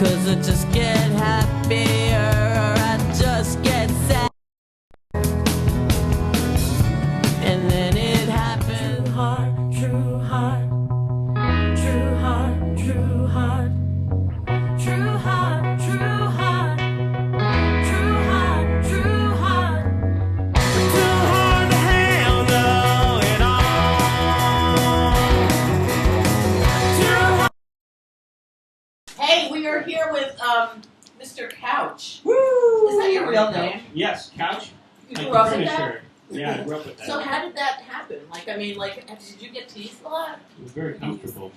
'cause I just get happier or I just get sad. And then it happens. True heart, true heart, true heart, true heart, true heart, true heart, true heart, too hard to handle it all. Hey, we are here with Mr. CoUcH. Woo! Is that your real name? Yes, CoUcH. You grew up with that? Sure. Yeah, I grew up with that. So how did that happen? Like, I mean, like, did you get teased a lot? It was very comfortable.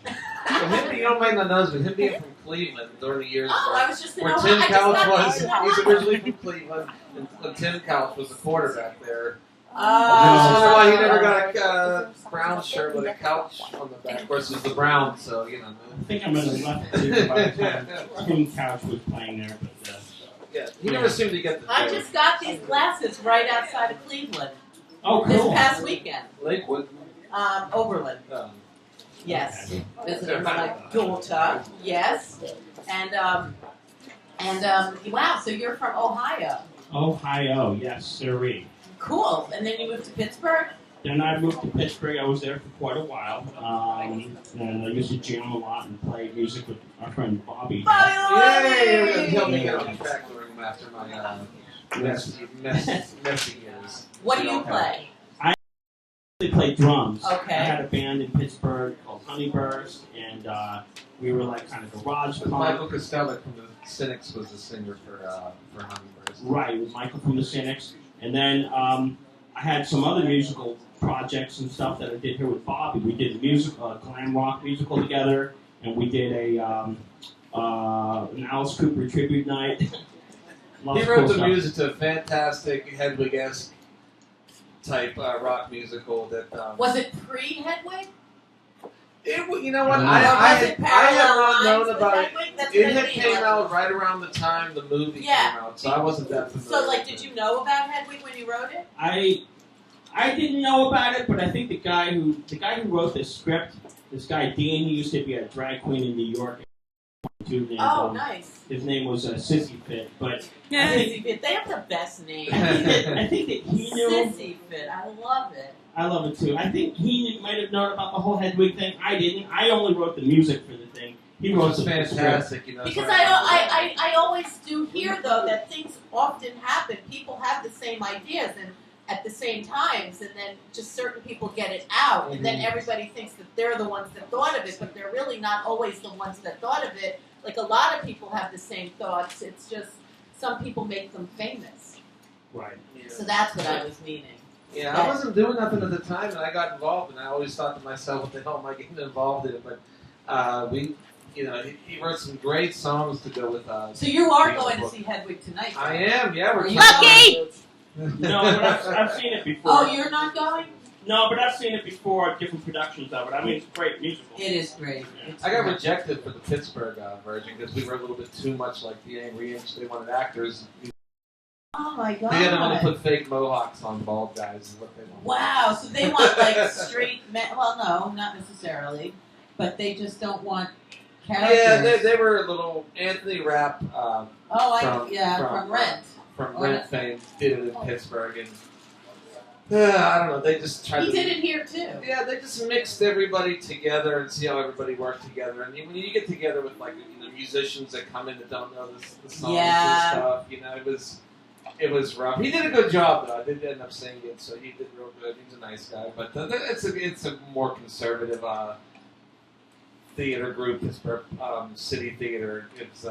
Well, him, you don't might not know this, but him being from Cleveland during the years Oh, I was just in where Ohio. Tim I just CoUcH got was, teased in Ohio. he's originally from Cleveland, and when Tim CoUcH was the quarterback there. Oh. I was wondering why he never got a brown shirt with a couch on the back. Of course, it was the Brown, so, you know. I think I'm going to left it by the time Tim CoUcH was playing there, but Yeah, he never seemed to get the I just got these glasses right outside of Cleveland oh, this cool. past weekend. Lakewood. Overland. Yes. Okay. Visited my daughter. Yes. And wow, so you're from Ohio. Ohio, yes, sirree. Cool. And then you moved to Pittsburgh? Then I moved to Pittsburgh. I was there for quite a while. And I used to jam a lot and play music with our friend Bobby. Bobby Yay! Lloyd! He helped me get on track during after my messy years. What do you play? I played drums. Okay. I had a band in Pittsburgh called Honeyburst, and we were like kind of garage punk. Michael Costello from the Cynics was the singer for Honeyburst. Right, it was Michael from the Cynics. And then I had some other musical projects and stuff that I did here with Bobby. We did a glam rock musical together, and we did an Alice Cooper tribute night. He wrote the music to a fantastic Hedwig-esque type rock musical that. Was it pre-Hedwig? You know what? Or I was it had parallel not lines known with about it. Hedwig? That's It what I had mean. came out right around the time the movie came out, so I wasn't that familiar. So, like, did you know about Hedwig when you wrote it? I didn't know about it, but I think the guy who wrote the script, this guy Dean, he used to be a drag queen in New York. Oh, nice. His name was Sissy Fit, but Sissy Fit. They have the best name. I think that he knew. Sissy Fit. I love it. I love it too. I think he might have known about the whole Hedwig thing. I didn't. I only wrote the music for the thing. He wrote the fantastic, script. you know. Because I always do hear, though, that things often happen. People have the same ideas and at the same times, and then just certain people get it out, and then everybody thinks that they're the ones that thought of it, but they're really not always the ones that thought of it. Like, a lot of people have the same thoughts. It's just some people make them famous. Right. Yeah. So that's what I was meaning. Yeah, I wasn't doing nothing at the time, and I got involved, and I always thought to myself, what the hell am I getting involved in? But he wrote some great songs to go with. So you are going to see Hedwig tonight? I am. Yeah, we're Lucky! No, but I've seen it before. Oh, you're not going? No, but I've seen it before, different productions of it. I mean, it's a great musical. It is great. Yeah. I got rejected for the Pittsburgh version because we were a little bit too much like the Angry Inch. They wanted actors. Oh my God! They didn't want to put fake mohawks on bald guys. Is what they want. Wow, so they want like straight men. Well, no, not necessarily, but they just don't want characters. Yeah, they were a little Anthony Rapp. from Rent. From Rent fame did it in Pittsburgh, and I don't know. They just tried. He did it here too. Yeah, they just mixed everybody together and see how everybody worked together. And when you get together with like musicians that come in that don't know the songs and stuff, it was rough. He did a good job though. I did end up singing it, so he did real good. He's a nice guy, but it's a more conservative theater group. Pittsburgh City Theater. It's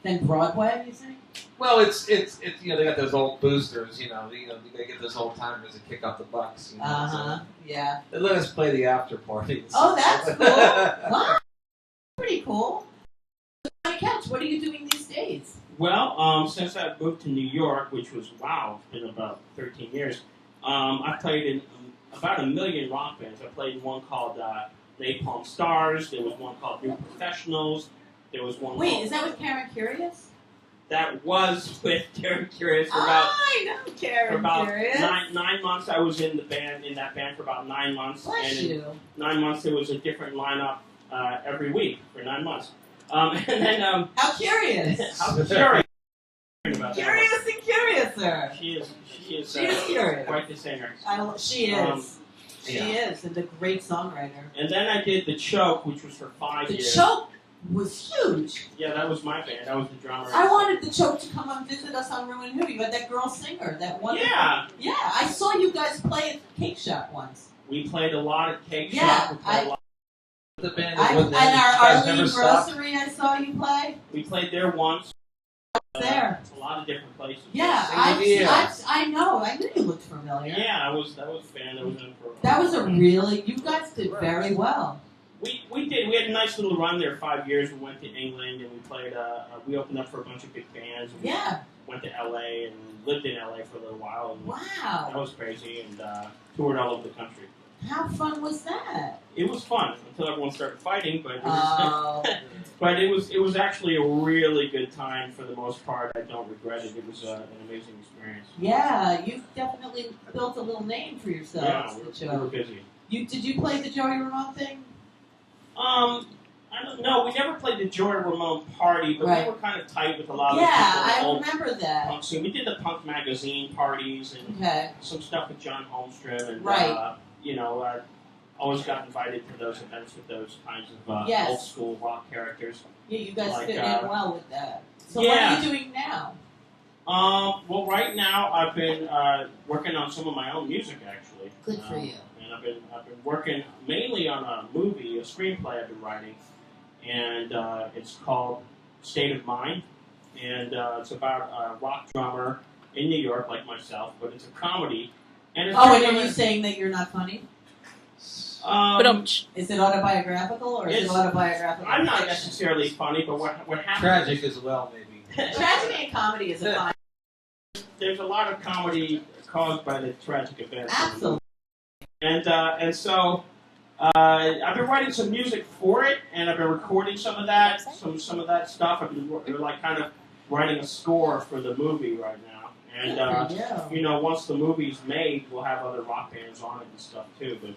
Then Broadway, you think? well, it's they got those old boosters. They get those old timers that kick up the bucks. So yeah. they let us play the after parties. Oh, that's cool. Wow, pretty cool. So, CoUcH, what are you doing these days? Well, since I moved to New York, which was, it's been about 13 years, I played in about 1 million rock bands. I played in one called Napalm Stars. There was one called New Professionals. There was one Wait, called, is that with Karen Curious? That was with Karen Curious for I know Karen for about Curious. 9 months. I was in that band for about 9 months. Bless and you. in 9 months, there was a different lineup every week for 9 months. And then How curious. how curious about that. Curious and curiouser. She is curious. quite the singer. She is. She is, and a great songwriter. And then I did the Choke, which was for 5 The years. Choke was huge. Yeah, that was my band. That was the drummer. I wanted the Choke to come and visit us on ReW. You had that girl singer, that one. Yeah. Yeah, I saw you guys play at the Cake Shop once. We played a lot at Cake Yeah, Shop. We played a lot. The band And our Arlene Grocery, I saw you play. We played there once. There. A lot of different places. Yeah, I know. I knew you looked familiar. Yeah, that was a band that was in for. That was a really. You guys did very well. We did. We had a nice little run there. 5 years. We went to England and we played. We opened up for a bunch of big bands. And Yeah. We went to LA and lived in LA for a little while. And Wow. that was crazy and toured all over the country. How fun was that? It was fun until everyone started fighting, but Oh. but it was actually a really good time for the most part. I don't regret it. It was an amazing experience. Yeah, you've definitely built a little name for Yeah, yourselves. we were busy. Did you play the Joey Ramone thing? I don't know. We never played the Joey Ramone party, but Right. we were kind of tight with a lot of Yeah, people. in the I old remember that. punk scene. We did the punk magazine parties and Okay. some stuff with John Holmstrom, and Right. always got invited to those events with those kinds of Yes. old school rock characters. Yeah, you guys Like, fit in well with that. So yeah. what are you doing now? Well, right now I've been working on some of my own music actually. Good for you. And I've been working mainly on a movie, a screenplay I've been writing, and it's called State of Mind, and it's about a rock drummer in New York like myself, but it's a comedy. And it's Oh, and really- are you saying that you're not funny? Is it autobiographical or is it It's- autobiographical? I'm not fiction? necessarily funny, but what happens? Tragic as well, maybe. Tragedy and comedy is a fine. There's a lot of comedy caused by the tragic events. Absolutely. And so I've been writing some music for it, and I've been recording some of that stuff. I've been like kind of writing a score for the movie right now. And Yeah. once the movie's made, we'll have other rock bands on it and stuff too. But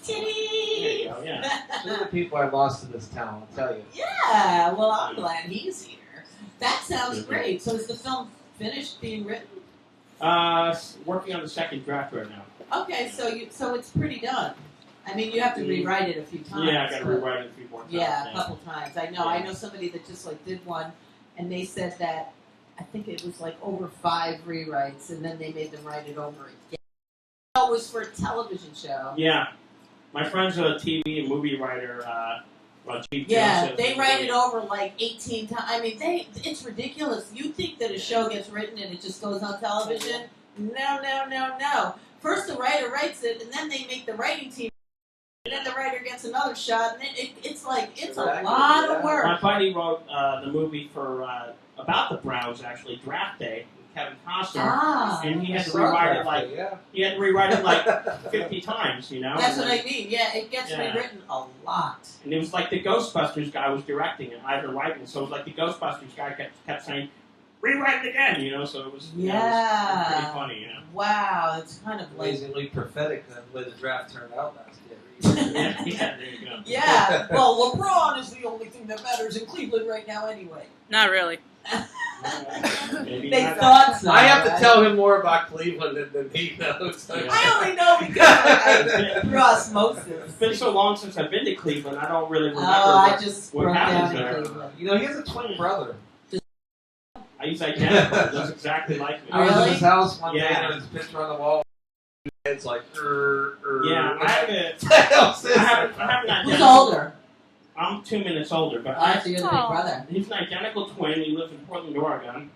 there you Titty! go, yeah. Some of the people I lost to this town, I'll tell you. Yeah, well, I'm glad he's here. That sounds great. So is the film finished being written? Working on the second draft right now. Okay, so it's pretty done. I mean, you have to rewrite it a few times. Yeah, I got to but- rewrite it a few more times. Yeah, a couple times. I know. Yeah. I know somebody that just did one, and they said that I think it was over 5 rewrites, and then they made them write it over again. Oh, it was for a television show. Yeah. My friend's a TV and movie writer, Chief Yeah, Joseph. they write it over 18 times. I mean, it's ridiculous. You think that a show gets written and it just goes on television? No. First the writer writes it, and then they make the writing team, and then the writer gets another shot, and it's a lot of work. My buddy wrote the movie for about the Browns, actually, Draft Day, with Kevin Costner, and he had to rewrite it like 50 times, That's what I mean. Yeah, it gets rewritten a lot. And it was like the Ghostbusters guy was directing it, Ivan Reitman, so it was like the Ghostbusters guy kept saying, rewrite it again, so it was, it was pretty funny, Wow, it's kind of like... Amazingly prophetic the way the draft turned out last year. yeah, there you go. Yeah, well, LeBron is the only thing that matters in Cleveland right now anyway. Not really. Maybe They not. thought so. I have to right? tell him more about Cleveland than he knows. Yeah. I only know because through osmosis. It's been so long since I've been to Cleveland, I don't really remember I just what broke down happens in there. Cleveland. He has a twin brother. He's identical. He looks exactly like me. I was at Really? his house one day Yeah. and there's a picture on the wall. It's like, Yeah, I have it. What the hell's this? I have an Who's identical. older? I'm 2 minutes older, but So you're the big Aw. brother. he's an identical twin. He lives in Portland, Oregon,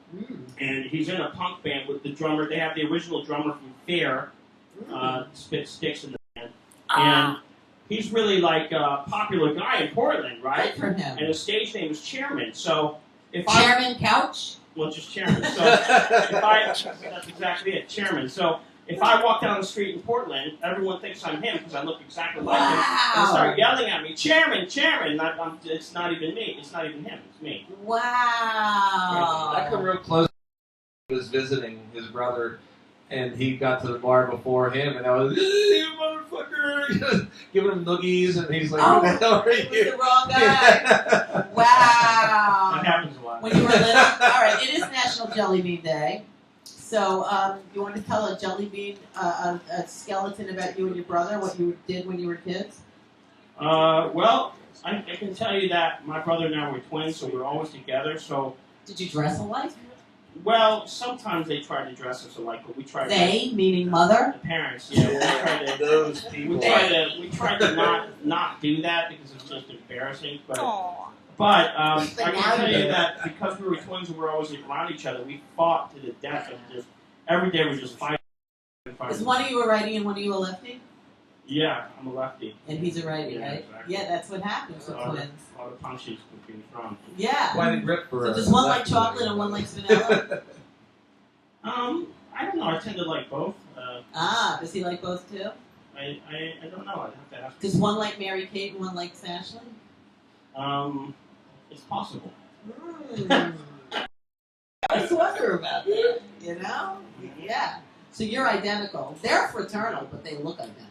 and he's in a punk band with the drummer. They have the original drummer from Fear, Spit Sticks in the band, and he's really like a popular guy in Portland, right? Good for him. And his stage name is Chairman. So if Chairman CoUcH? just Chairman. So that's exactly it, Chairman. So if I walk down the street in Portland, everyone thinks I'm him because I look exactly like him. And they start yelling at me, Chairman, Chairman. It's not even me. It's not even him. It's me. Wow. I come real close. He was visiting his brother, and he got to the bar before him, and I was, you motherfucker, giving him noogies, and he's like, Oh, who the hell are He was you? the wrong guy. Wow. Jelly Bean Day. So, you want to tell a jelly bean, a skeleton about you and your brother, what you did when you were kids? Well, I can tell you that my brother and I were twins, so we were always together. So, Did you dress alike? well, sometimes they tried to dress us alike, but we tried. They, meaning mother? The parents, yeah. We tried to. Those people. We tried to not do that because it's just embarrassing. But I can tell you that because we were twins and we were always around each other, we fought to the death and just every day we just fighting. Is one of you a righty and one of you a lefty? Yeah, I'm a lefty. And he's a righty, Yeah, right? exactly. Yeah, that's what happens with twins. A lot of punches being thrown. Yeah. Quite a grip for So a does one like lefty. chocolate and one likes vanilla? I don't know. I tend to like both. Does he like both too? I don't know. I'd have to ask. Does one like Mary Kate and one likes Ashley? It's possible. I just wonder about that. You know? Yeah. So you're identical. They're fraternal, but they look identical.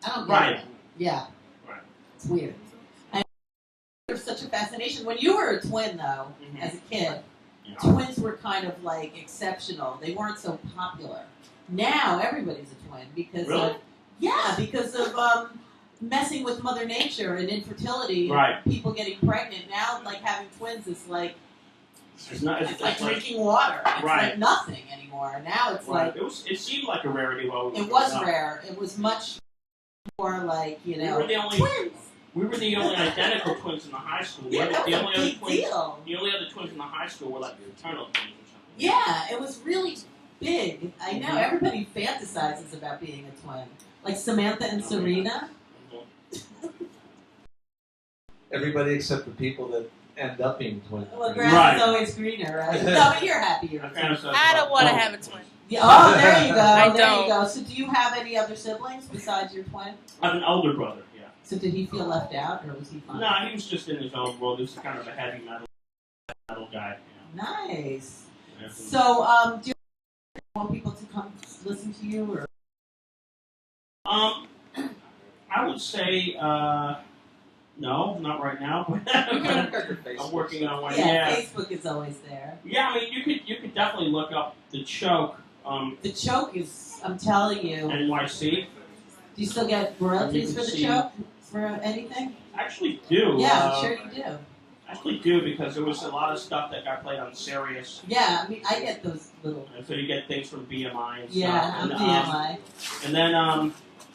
I don't get Right. it. Yeah. Right. It's weird. And there's such a fascination. When you were a twin, though, as a kid, Yeah. twins were kind of like exceptional. They weren't so popular. Now everybody's a twin because Really? because of messing with Mother Nature and infertility. Right. And people getting pregnant. Now, like having twins is like It's not. it's like drinking water. It's Right. like nothing anymore. Now it's Right. like It seemed like a rarity while we were it was growing up. rare. It was much more like We were the only twins. We were the only identical twins in the high school. Yeah, that the was only a other big twins. deal. The only other twins in the high school were like fraternal twins or something. Yeah, it was really big. I know. Mhm. Everybody fantasizes about being a twin. Like Samantha and Serena. Everybody except the people that end up being twins. Well, grass Right. is always greener, right? No, but you're happy you're a twin. I don't want to have a twin. Yeah, oh, there you go. I there don't. you go. So do you have any other siblings besides your twin? I have an older brother. Yeah. So did he feel left out, or was he fine? No, he was just in his own world. He was kind of a heavy metal guy. Nice. Yeah. So, do you want people to come listen to you, or? I would say no, not right now. But I'm working on one. Yeah, Facebook is always there. Yeah, I mean, you could definitely look up the choke. The choke is, I'm telling you. NYC. Do you still get royalties for the see- choke? For anything? I actually do. Yeah, I'm sure you do. I actually do because there was a lot of stuff that got played on Sirius. Yeah, I mean, I get those little. And so you get things from BMI and Yeah, stuff. I'm And, DMI. And then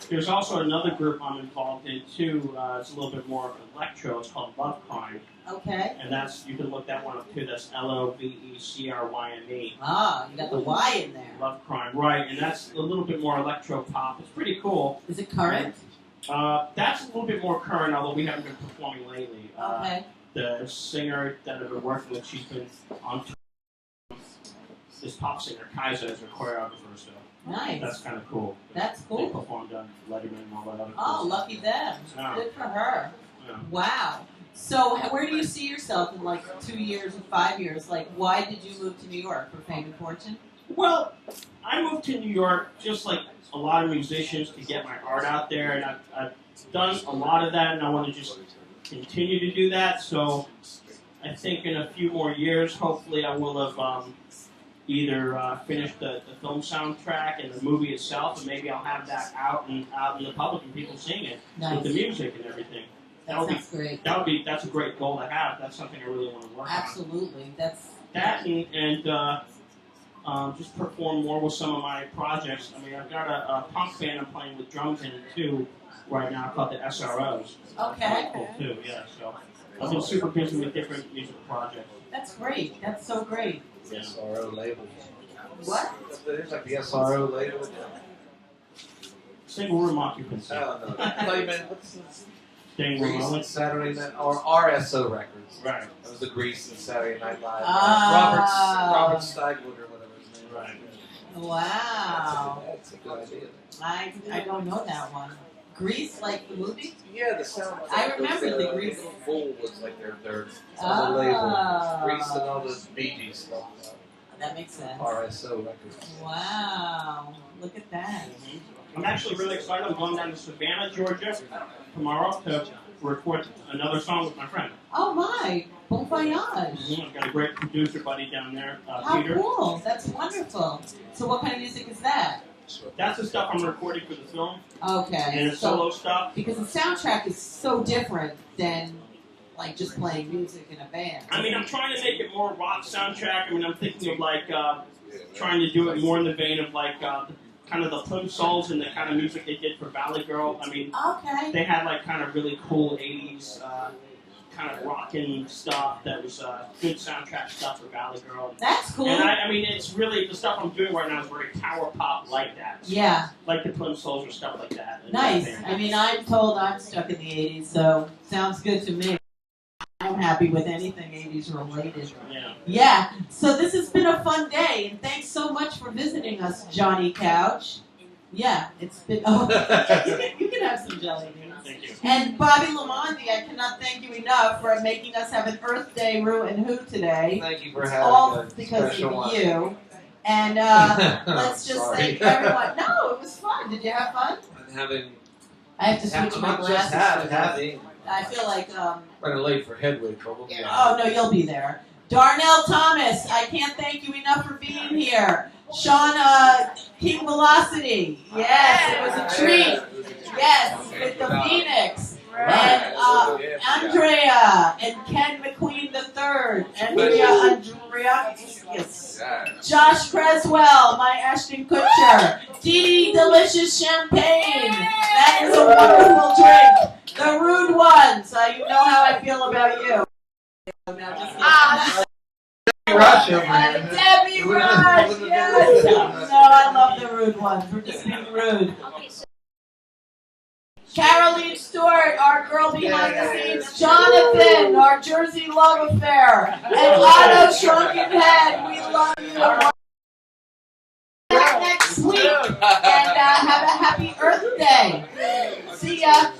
there's also another group I'm involved in too. It's a little bit more electro. It's called Love Crime, Okay. and that's you can look that one up too. That's LOVECRYME. Ah, you got the Y in there. Love Crime, right? And that's a little bit more electro pop. It's pretty cool. Is it current? That's a little bit more current, although we haven't been performing lately. Okay. The singer that I've been working with, she's been on tour. This pop singer, Kaiser, is her choreographer, so Nice. that's kind of cool. That's They cool. performed on Letterman and all that other Oh, cool lucky them. Yeah. Good for her. Yeah. Wow. So, where do you see yourself in like 2 years or 5 years? Like, why did you move to New York for fame and fortune? Well, I moved to New York just like a lot of musicians to get my art out there, and I've done a lot of that, and I want to just continue to do that. So I think in a few more years, hopefully, I will have either finished the film soundtrack and the movie itself, and maybe I'll have that out in the public and people seeing it with the Nice. music and everything. That sounds great. That's a great goal to have. That's something I really want to work on. Absolutely. That's That and just perform more with some of my projects. I mean, I've got a punk band I'm playing with drums in it too right now called the SROs. okay. Cool too, yeah. So I've been super busy with different musical projects. That's great. That's so great. Yeah. SRO label. What? There's like the SRO label. Single room occupancy. I don't know. I thought you meant what's this? Staying room Grease only. and Saturday Night or RSO Records. Right. That was the Grease and Saturday Night Live. Ah. Robert Stagwood or whatever his name. Right. Wow. That's a good idea. I don't know that one. Grease, like the movie? Yeah, the sound. I remember the Grease. Little Bull was like their Ah. label. Grease and all the Bee Gees stuff. That makes sense. RSO Records. Wow. Look at that. I'm actually really excited. I'm going down to Savannah, Georgia tomorrow to record another song with my friend. Oh my, bon voyage. I've got a great producer buddy down there, How Peter. cool, that's wonderful. So what kind of music is that? That's the stuff I'm recording for the film. Okay. And the solo stuff. Because the soundtrack is so different than like just playing music in a band. I mean, I'm trying to make it more rock soundtrack. I mean, I'm thinking of like trying to do it more in the vein of like kind of the Plim Souls and the kind of music they did for Valley Girl. I mean, okay. They had like kind of really cool 80s kind of rockin' stuff that was good soundtrack stuff for Valley Girl. That's cool. And I mean, it's really, the stuff I'm doing right now is very power pop like that. So yeah. Like the Plim Souls or stuff like that. Nice. I mean, I'm told I'm stuck in the 80s, so sounds good to me. I'm happy with anything 80s related. Yeah. Yeah. So this has been a fun day, and thanks so much for visiting us, JoNNy CoUcH. Yeah, it's been. Oh, you can have some jelly beans. Thank you. And Bobby Lamondi, I cannot thank you enough for making us have an Earth Day ReW and WhO today. Thank you for It's having all us. because Special of one. you. And let's just Sorry. thank everyone. No, it was fun. Did you have fun? I'm having. I have to switch my I'm not just glasses. for this. having. I feel like. Running late for Hedwig, but we'll Oh no, you'll be there. Darnell Thomas, I can't thank you enough for being here. Sean King Velocity, yes, it was a treat. Yes, with the Phoenix. And Andrea and Ken McQueen III. Andrea, yes. Josh Creswell, my Ashton Kutcher. DiCkY Delicious Champagne. That is a wonderful drink. The Rude Ones, you know how I feel about you. Now just Rush over here. Debbie Rush, yes. No, I love the Rude Ones. We're just being rude. Caroline Stewart, our girl behind the scenes. Jonathan, our Jersey love affair. And Otto Shrunken Head, we love you. Back next week. And have a happy Earth Day. See ya.